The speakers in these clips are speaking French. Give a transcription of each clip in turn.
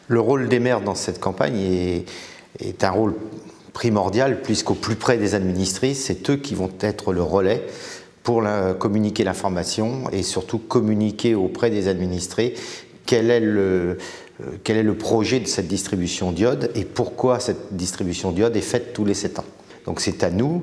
Le rôle des maires dans cette campagne est un rôle primordial, puisqu'au plus près des administrés, c'est eux qui vont être le relais pour communiquer l'information et surtout communiquer auprès des administrés quel est le projet de cette distribution d'iode et pourquoi cette distribution d'iode est faite tous les 7 ans. Donc c'est à nous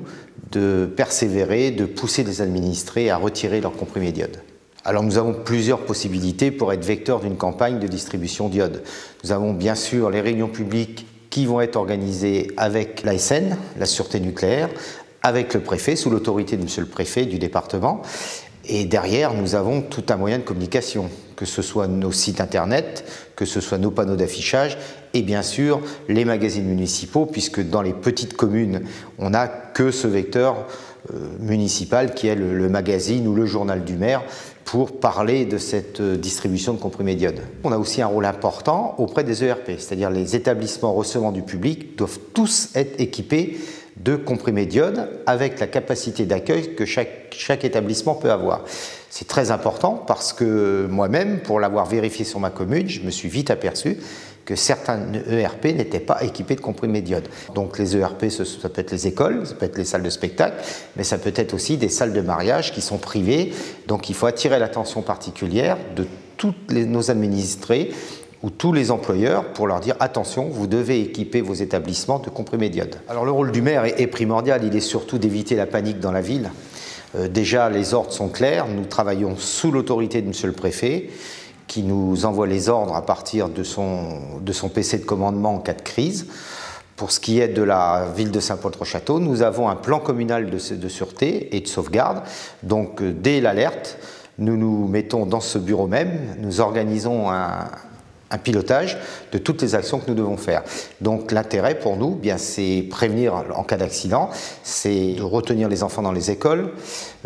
de persévérer, de pousser les administrés à retirer leurs comprimés d'iode. Alors nous avons plusieurs possibilités pour être vecteurs d'une campagne de distribution d'iode. Nous avons bien sûr les réunions publiques qui vont être organisées avec l'ASN, la sûreté nucléaire, avec le préfet, sous l'autorité de monsieur le préfet du département. Et derrière, nous avons tout un moyen de communication, que ce soit nos sites internet, que ce soit nos panneaux d'affichage et bien sûr les magazines municipaux, puisque dans les petites communes, on n'a que ce vecteur municipal qui est le magazine ou le journal du maire pour parler de cette distribution de comprimés d'iode. On a aussi un rôle important auprès des ERP, c'est-à-dire les établissements recevant du public doivent tous être équipés de comprimés d'iode avec la capacité d'accueil que chaque établissement peut avoir. C'est très important parce que moi-même, pour l'avoir vérifié sur ma commune, je me suis vite aperçu que certains ERP n'étaient pas équipés de comprimés d'iode. Donc les ERP, ça peut être les écoles, ça peut être les salles de spectacle, mais ça peut être aussi des salles de mariage qui sont privées. Donc il faut attirer l'attention particulière de tous nos administrés ou tous les employeurs pour leur dire attention, vous devez équiper vos établissements de comprimés d'iode. Alors le rôle du maire est primordial, il est surtout d'éviter la panique dans la ville. Déjà les ordres sont clairs, nous travaillons sous l'autorité de monsieur le préfet qui nous envoie les ordres à partir de son PC de commandement en cas de crise. Pour ce qui est de la ville de Saint-Paul-Trois-Châteaux, nous avons un plan communal de sûreté et de sauvegarde. Donc dès l'alerte, nous nous mettons dans ce bureau même, nous organisons un pilotage de toutes les actions que nous devons faire. Donc l'intérêt pour nous, c'est prévenir en cas d'accident, c'est de retenir les enfants dans les écoles,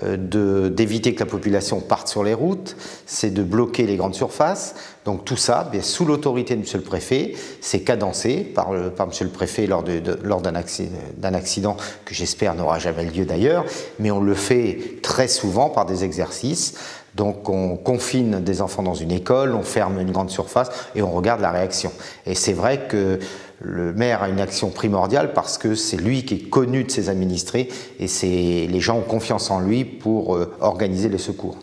d'éviter que la population parte sur les routes, c'est de bloquer les grandes surfaces. Donc tout ça, sous l'autorité de monsieur le préfet, c'est cadencé par monsieur le préfet lors d'un accident que j'espère n'aura jamais lieu d'ailleurs, mais on le fait très souvent par des exercices. Donc on confine des enfants dans une école, on ferme une grande surface et on regarde la réaction. Et c'est vrai que le maire a une action primordiale parce que c'est lui qui est connu de ses administrés et les gens ont confiance en lui pour organiser les secours.